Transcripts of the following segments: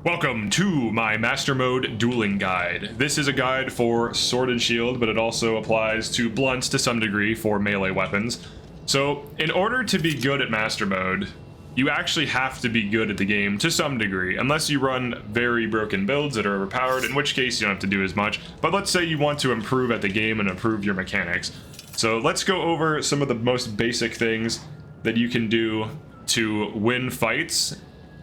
Welcome to my Master Mode Dueling Guide. This is a guide for Sword and Shield, but it also applies to blunts to some degree for melee weapons. So, in order to be good at Master Mode, you actually have to be good at the game to some degree, unless you run very broken builds that are overpowered, in which case you don't have to do as much. But let's say you want to improve at the game and improve your mechanics. So let's go over some of the most basic things that you can do to win fights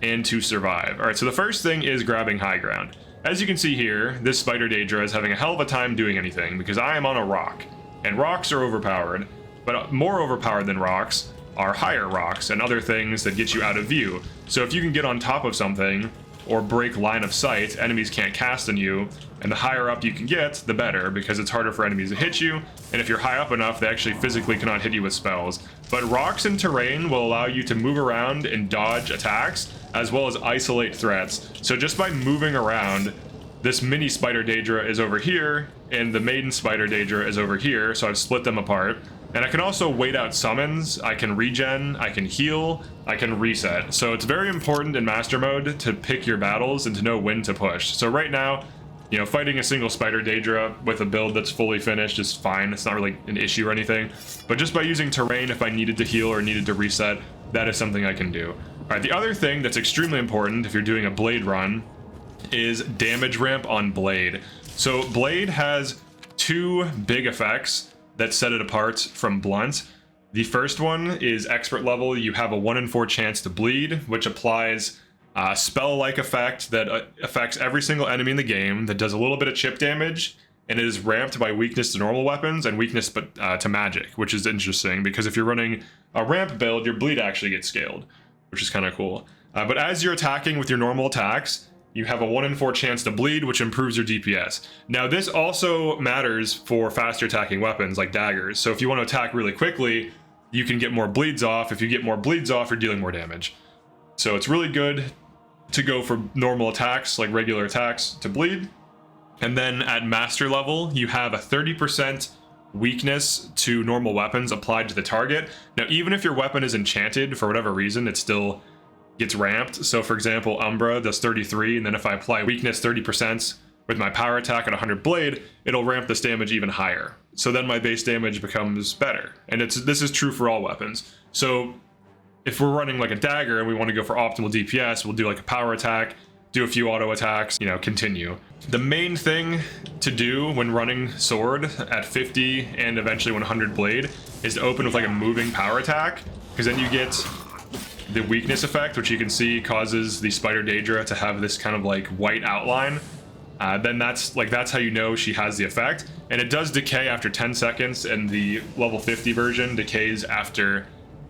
and to survive. Alright, so the first thing is grabbing high ground. As you can see here, this Spider Daedra is having a hell of a time doing anything because I am on a rock, and rocks are overpowered, but more overpowered than rocks are higher rocks and other things that get you out of view. So if you can get on top of something or break line of sight, enemies can't cast on you, and the higher up you can get, the better, because it's harder for enemies to hit you, and if you're high up enough, they actually physically cannot hit you with spells. But rocks and terrain will allow you to move around and dodge attacks, as well as isolate threats. So just by moving around, this mini Spider Daedra is over here, and the maiden Spider Daedra is over here, so I've split them apart. And I can also wait out summons, I can regen, I can heal, I can reset. So it's very important in Master Mode to pick your battles and to know when to push. So right now, you know, fighting a single Spider Daedra with a build that's fully finished is fine. It's not really an issue or anything. But just by using terrain, if I needed to heal or needed to reset, that is something I can do. Alright, the other thing that's extremely important if you're doing a blade run is damage ramp on blade. So blade has two big effects that set it apart from blunt. The first one is expert level. You have a 1 in 4 chance to bleed, which applies a spell-like effect that affects every single enemy in the game, that does a little bit of chip damage, and it is ramped by weakness to normal weapons and weakness to magic, which is interesting because if you're running a ramp build, your bleed actually gets scaled, which is kind of cool. But as you're attacking with your normal attacks, you have a 1 in 4 chance to bleed, which improves your DPS. Now, this also matters for faster attacking weapons like daggers. So if you want to attack really quickly, you can get more bleeds off. If you get more bleeds off, you're dealing more damage. So it's really good to go for normal attacks, like regular attacks, to bleed. And then at master level, you have a 30% weakness to normal weapons applied to the target. Now, even if your weapon is enchanted for whatever reason, it still gets ramped. So for example, Umbra does 33, and then if I apply weakness 30% with my power attack at 100 blade, it'll ramp this damage even higher. So then my base damage becomes better. And this is true for all weapons. So if we're running like a dagger and we want to go for optimal DPS, we'll do like a power attack, do a few auto attacks, you know, continue. The main thing to do when running sword at 50 and eventually 100 blade is to open with like a moving power attack, because then you get the weakness effect, which you can see causes the Spider Daedra to have this kind of like white outline. Then that's how you know she has the effect. And it does decay after 10 seconds, and the level 50 version decays after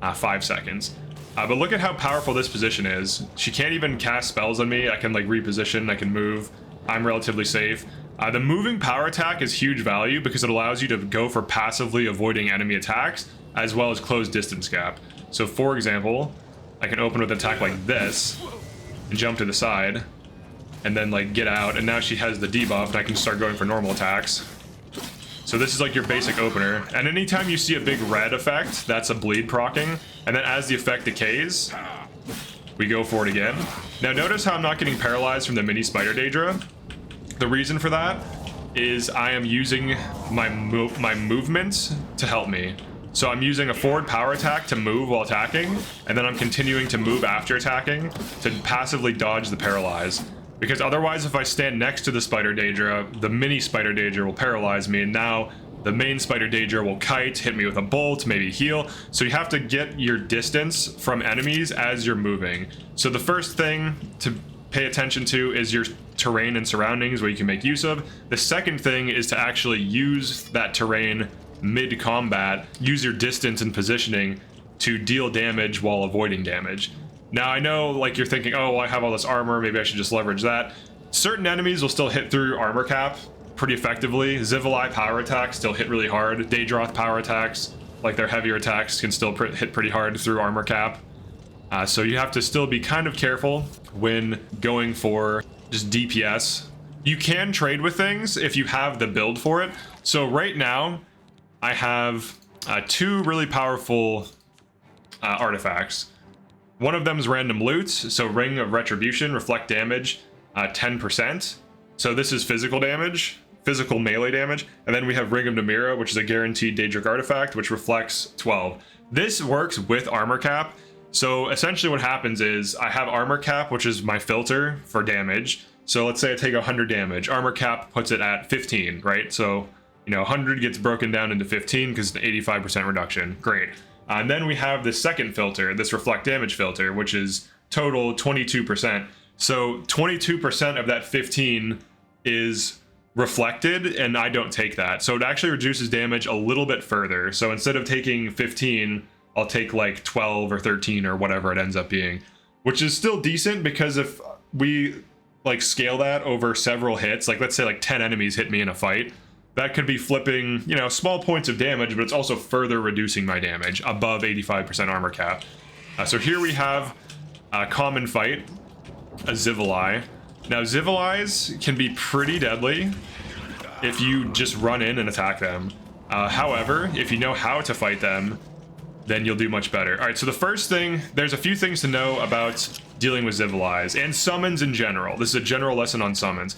5 seconds. But look at how powerful this position is. She can't even cast spells on me. I can like reposition, I can move. I'm relatively safe. The moving power attack is huge value because it allows you to go for passively avoiding enemy attacks as well as close distance gap. So for example, I can open with an attack like this and jump to the side and then like get out, and now she has the debuff and I can start going for normal attacks. So this is like your basic opener, and anytime you see a big red effect, that's a bleed proccing, and then as the effect decays, we go for it again. Now notice how I'm not getting paralyzed from the mini Spider Daedra. The reason for that is I am using my movement to help me. So I'm using a forward power attack to move while attacking, and then I'm continuing to move after attacking to passively dodge the paralyze. Because otherwise, if I stand next to the Spider Daedra, the mini Spider Daedra will paralyze me, and now the main Spider Daedra will kite, hit me with a bolt, maybe heal. So you have to get your distance from enemies as you're moving. So the first thing to pay attention to is your terrain and surroundings, what you can make use of. The second thing is to actually use that terrain mid-combat, use your distance and positioning to deal damage while avoiding damage. Now I know like you're thinking, oh, well, I have all this armor, maybe I should just leverage that. Certain enemies will still hit through your armor cap pretty effectively. Zivali power attacks still hit really hard. Daedroth power attacks, like their heavier attacks, can still hit pretty hard through armor cap. So you have to still be kind of careful when going for just DPS. You can trade with things if you have the build for it. So right now, I have two really powerful artifacts. One of them is random loot, so Ring of Retribution, reflect damage 10%. So this is physical damage, physical melee damage, and then we have Ring of Namira, which is a guaranteed Daedric artifact, which reflects 12. This works with armor cap. So essentially what happens is I have armor cap, which is my filter for damage. So let's say I take 100 damage. Armor cap puts it at 15, right? So, 100 gets broken down into 15 because it's an 85% reduction. Great. And then we have the second filter, this reflect damage filter, which is total 22%. So 22% of that 15 is reflected, and I don't take that. So it actually reduces damage a little bit further. So instead of taking 15, I'll take like 12 or 13 or whatever it ends up being, which is still decent because if we like scale that over several hits, like let's say like 10 enemies hit me in a fight, that could be flipping, small points of damage, but it's also further reducing my damage above 85% armor cap. So here we have a common fight, a Zivali. Now Zivalis can be pretty deadly if you just run in and attack them. However, if you know how to fight them, then you'll do much better. All right, so the first thing, there's a few things to know about dealing with Zivalis and summons in general. This is a general lesson on summons.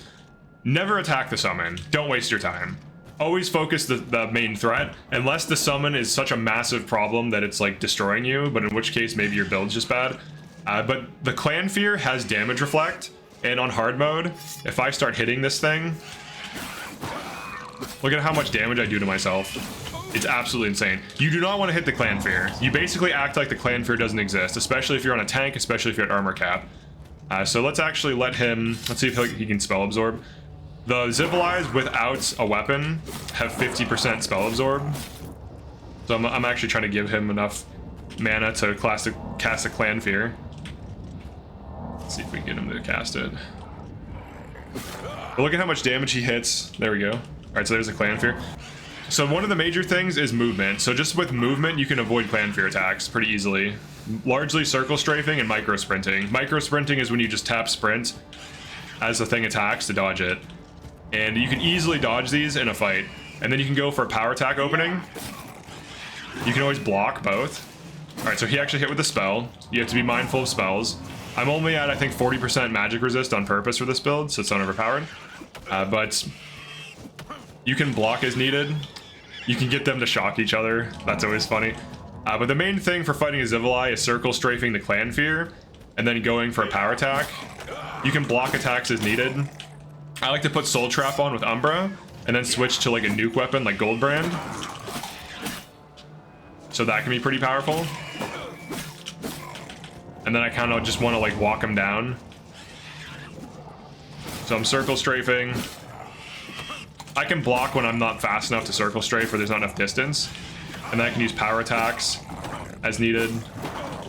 Never attack the summon. Don't waste your time. Always focus the main threat, unless the summon is such a massive problem that it's like destroying you, but in which case maybe your build's just bad. But the Clan Fear has damage reflect, and on hard mode, if I start hitting this thing, look at how much damage I do to myself. It's absolutely insane. You do not want to hit the Clan Fear. You basically act like the Clan Fear doesn't exist, especially if you're on a tank, especially if you're at armor cap. So let's actually let's see if he can spell absorb. The Zivalis without a weapon have 50% spell absorb. So I'm actually trying to give him enough mana to cast a Clan Fear. Let's see if we can get him to cast it. But look at how much damage he hits. There we go. All right, so there's a Clan Fear. So one of the major things is movement. So just with movement, you can avoid Clan Fear attacks pretty easily. Largely circle strafing and micro sprinting. Micro sprinting is when you just tap sprint as the thing attacks to dodge it. And you can easily dodge these in a fight. And then you can go for a power attack opening. You can always block both. All right, so he actually hit with a spell. You have to be mindful of spells. I'm only at, I think, 40% magic resist on purpose for this build, so it's not overpowered. But you can block as needed. You can get them to shock each other. That's always funny. But the main thing for fighting a Zivali is circle strafing the Clan Fear, and then going for a power attack. You can block attacks as needed. I like to put Soul Trap on with Umbra, and then switch to like a nuke weapon like Goldbrand. So that can be pretty powerful. And then I kind of just want to like walk him down. So I'm circle strafing. I can block when I'm not fast enough to circle strafe or there's not enough distance. And then I can use power attacks as needed.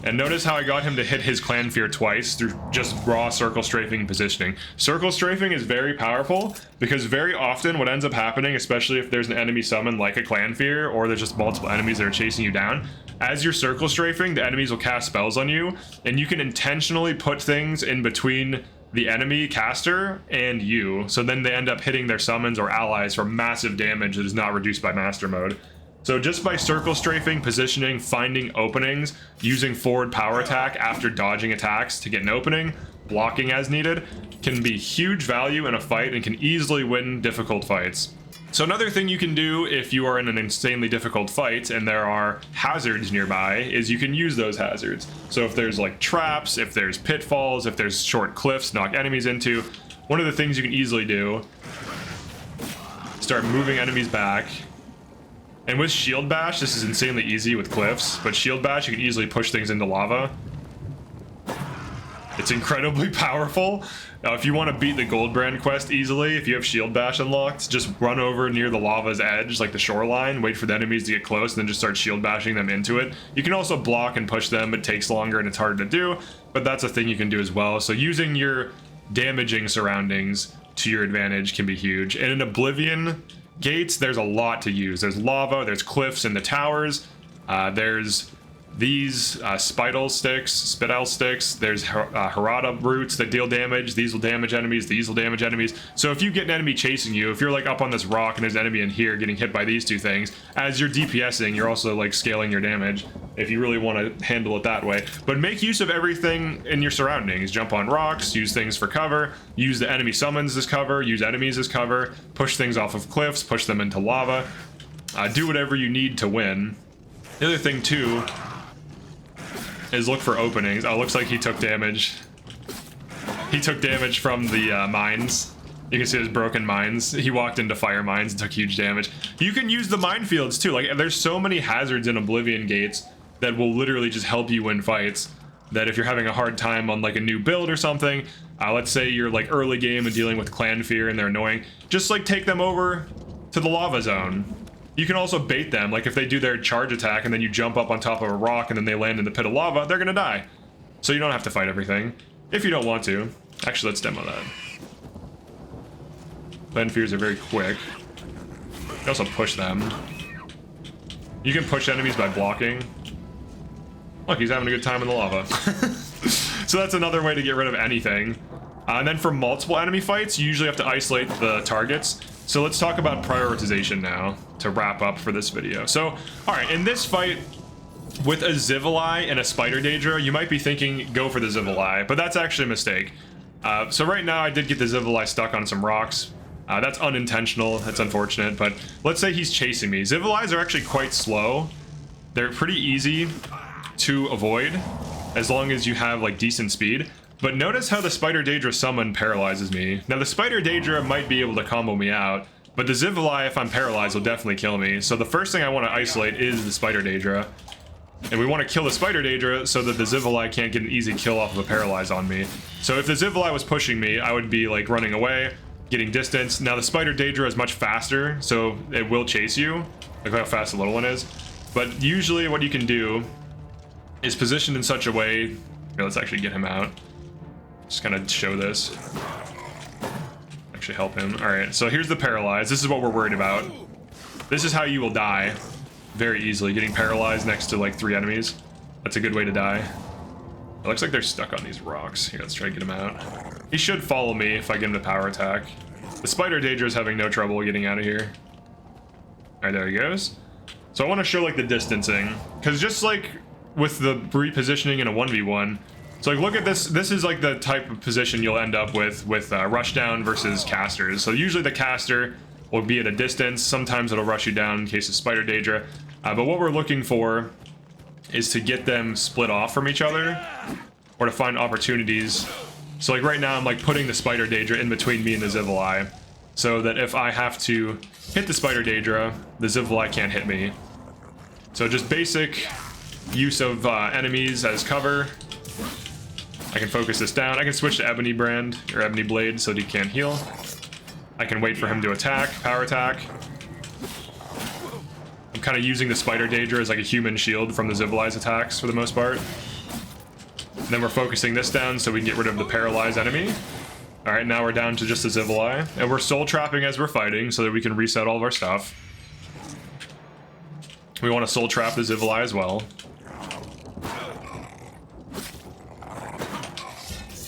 And notice how I got him to hit his Clan Fear twice through just raw circle strafing and positioning. Circle strafing is very powerful because very often what ends up happening, especially if there's an enemy summon like a Clan Fear or there's just multiple enemies that are chasing you down, as you're circle strafing, the enemies will cast spells on you, and you can intentionally put things in between the enemy caster and you, so then they end up hitting their summons or allies for massive damage that is not reduced by master mode. So just by circle strafing, positioning, finding openings, using forward power attack after dodging attacks to get an opening, blocking as needed, can be huge value in a fight and can easily win difficult fights. So another thing you can do if you are in an insanely difficult fight and there are hazards nearby is you can use those hazards. So if there's like traps, if there's pitfalls, if there's short cliffs to knock enemies into, one of the things you can easily do, start moving enemies back. And with Shield Bash, this is insanely easy with cliffs, but Shield Bash, you can easily push things into lava. It's incredibly powerful. Now, if you want to beat the Goldbrand quest easily, if you have Shield Bash unlocked, just run over near the lava's edge, like the shoreline, wait for the enemies to get close, and then just start Shield Bashing them into it. You can also block and push them. It takes longer and it's harder to do, but that's a thing you can do as well. So using your damaging surroundings to your advantage can be huge. And in Oblivion gates, there's a lot to use. There's lava, there's cliffs in the towers, there's These spittle sticks, there's Harada roots that deal damage. These will damage enemies, these will damage enemies. So if you get an enemy chasing you, if you're like up on this rock and there's an enemy in here getting hit by these two things, as you're DPSing, you're also like scaling your damage if you really want to handle it that way. But make use of everything in your surroundings. Jump on rocks, use things for cover, use the enemy summons as cover, use enemies as cover, push things off of cliffs, push them into lava. Do whatever you need to win. The other thing too is look for openings. Oh, looks like he took damage. He took damage from the mines. You can see his broken mines. He walked into fire mines and took huge damage. You can use the minefields too. Like, there's so many hazards in Oblivion gates that will literally just help you win fights. That if you're having a hard time on like a new build or something, let's say you're like early game and dealing with clan fear and they're annoying, just like take them over to the lava zone. You can also bait them, like if they do their charge attack and then you jump up on top of a rock and then they land in the pit of lava, they're gonna die. So you don't have to fight everything, if you don't want to. Actually, let's demo that. Clan fears are very quick. You can also push them. You can push enemies by blocking. Look, he's having a good time in the lava. So that's another way to get rid of anything. And then for multiple enemy fights, you usually have to isolate the targets. So let's talk about prioritization now to wrap up for this video. So, all right, in this fight with a Zivali and a Spider Daedra, you might be thinking go for the Zivali, but that's actually a mistake. So right now I did get the Zivali stuck on some rocks. That's unintentional, that's unfortunate, but let's say he's chasing me. Zivalis are actually quite slow. They're pretty easy to avoid as long as you have like decent speed. But notice how the Spider Daedra summon paralyzes me. Now the Spider Daedra might be able to combo me out, but the Zivali, if I'm paralyzed, will definitely kill me. So the first thing I want to isolate is the Spider Daedra. And we want to kill the Spider Daedra so that the Zivali can't get an easy kill off of a paralyze on me. So if the Zivali was pushing me, I would be like running away, getting distance. Now the Spider Daedra is much faster, so it will chase you. Look how fast the little one is. But usually what you can do is position in such a way... Here, let's actually get him out. Just kind of show this. Actually help him. All right, so here's the paralyze. This is what we're worried about. This is how you will die very easily, getting paralyzed next to like 3 enemies. That's a good way to die. It looks like they're stuck on these rocks. Here, let's try to get him out. He should follow me if I get him to power attack. The Spider Daedra is having no trouble getting out of here. All right, there he goes. So I want to show like the distancing, because just like with the repositioning in a 1v1, so like look at this. This is like the type of position you'll end up with rushdown versus casters. So usually the caster will be at a distance. Sometimes it'll rush you down in case of Spider Daedra. But what we're looking for is to get them split off from each other, or to find opportunities. So like right now I'm like putting the Spider Daedra in between me and the Zivali, so that if I have to hit the Spider Daedra, the Zivali can't hit me. So just basic use of enemies as cover. I can focus this down. I can switch to Ebony Brand or Ebony Blade so that he can't heal. I can wait for him to attack, power attack. I'm kind of using the Spider Daedra as like a human shield from the Zivali's attacks for the most part. And then we're focusing this down so we can get rid of the paralyzed enemy. All right, now we're down to just the Zivali, and we're soul trapping as we're fighting so that we can reset all of our stuff. We want to soul trap the Zivali as well.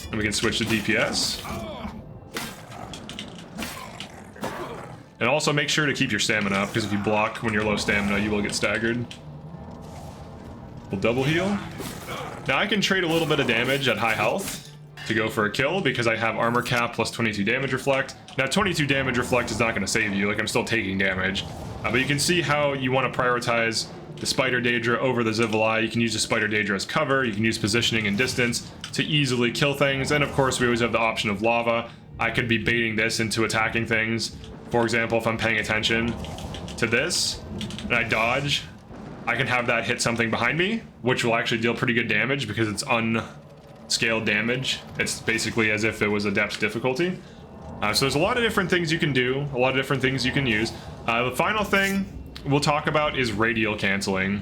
And we can switch to DPS. And also make sure to keep your stamina up, because if you block when you're low stamina, you will get staggered. We'll double heal. Now I can trade a little bit of damage at high health to go for a kill, because I have armor cap plus 22 damage reflect. Now 22 damage reflect is not going to save you, like I'm still taking damage. But you can see how you want to prioritize the Spider Daedra over the Zivali. You can use the Spider Daedra as cover, you can use positioning and distance to easily kill things, and of course we always have the option of lava. I could be baiting this into attacking things. For example, if I'm paying attention to this and I dodge, I can have that hit something behind me, which will actually deal pretty good damage because it's unscaled damage. It's basically as if it was a depth difficulty. So there's a lot of different things you can do, a lot of different things you can use. The final thing we'll talk about is radial canceling,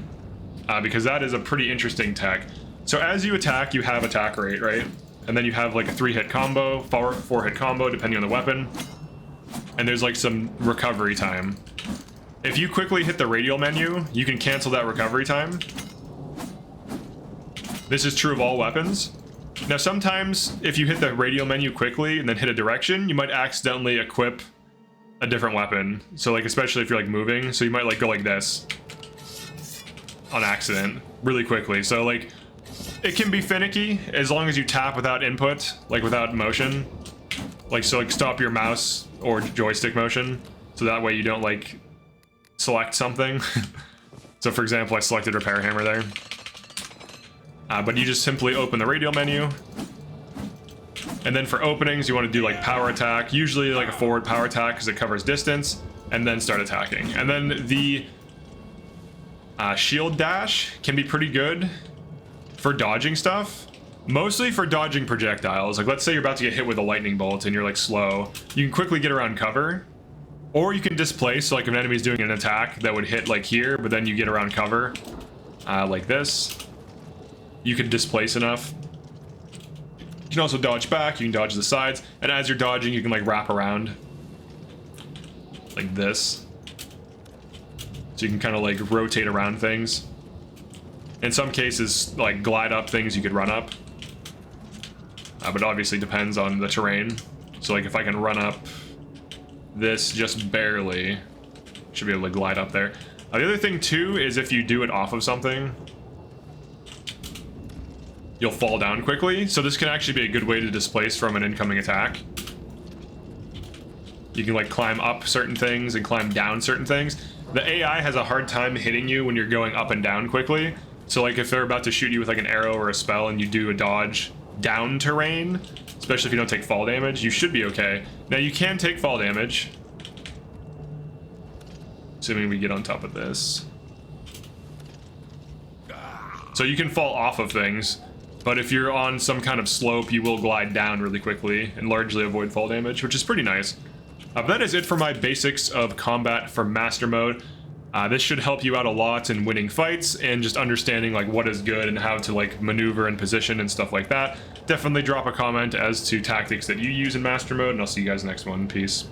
because that is a pretty interesting tech. So as you attack, you have attack rate, right? And then you have like a 3-hit combo, 4-hit combo, depending on the weapon. And there's like some recovery time. If you quickly hit the radial menu, you can cancel that recovery time. This is true of all weapons. Now, sometimes if you hit the radio menu quickly and then hit a direction, you might accidentally equip a different weapon. So like, especially if you're like moving, so you might like go like this on accident really quickly. So like, it can be finicky as long as you tap without input, like without motion. Like, so like stop your mouse or joystick motion. So that way you don't like select something. So for example, I selected repair hammer there. But you just simply open the radial menu. And then for openings, you want to do like power attack, usually like a forward power attack because it covers distance, and then start attacking. And then the shield dash can be pretty good for dodging stuff. Mostly for dodging projectiles. Like, let's say you're about to get hit with a lightning bolt and you're like slow. You can quickly get around cover. Or you can displace, so like if an enemy's doing an attack that would hit like here, but then you get around cover, like this. You can displace enough. You can also dodge back, you can dodge the sides, and as you're dodging, you can like wrap around. Like this. So you can kind of like rotate around things. In some cases, like glide up things you could run up. But obviously depends on the terrain. So like if I can run up this just barely, should be able to glide up there. The other thing too is if you do it off of something, you'll fall down quickly. So this can actually be a good way to displace from an incoming attack. You can like climb up certain things and climb down certain things. The AI has a hard time hitting you when you're going up and down quickly. So like if they're about to shoot you with like an arrow or a spell and you do a dodge down terrain, especially if you don't take fall damage, you should be okay. Now you can take fall damage, assuming we get on top of this. So you can fall off of things, but if you're on some kind of slope, you will glide down really quickly and largely avoid fall damage, which is pretty nice. But that is it for my basics of combat for Master Mode. This should help you out a lot in winning fights and just understanding like what is good and how to like maneuver and position and stuff like that. Definitely drop a comment as to tactics that you use in Master Mode, and I'll see you guys next one. Peace.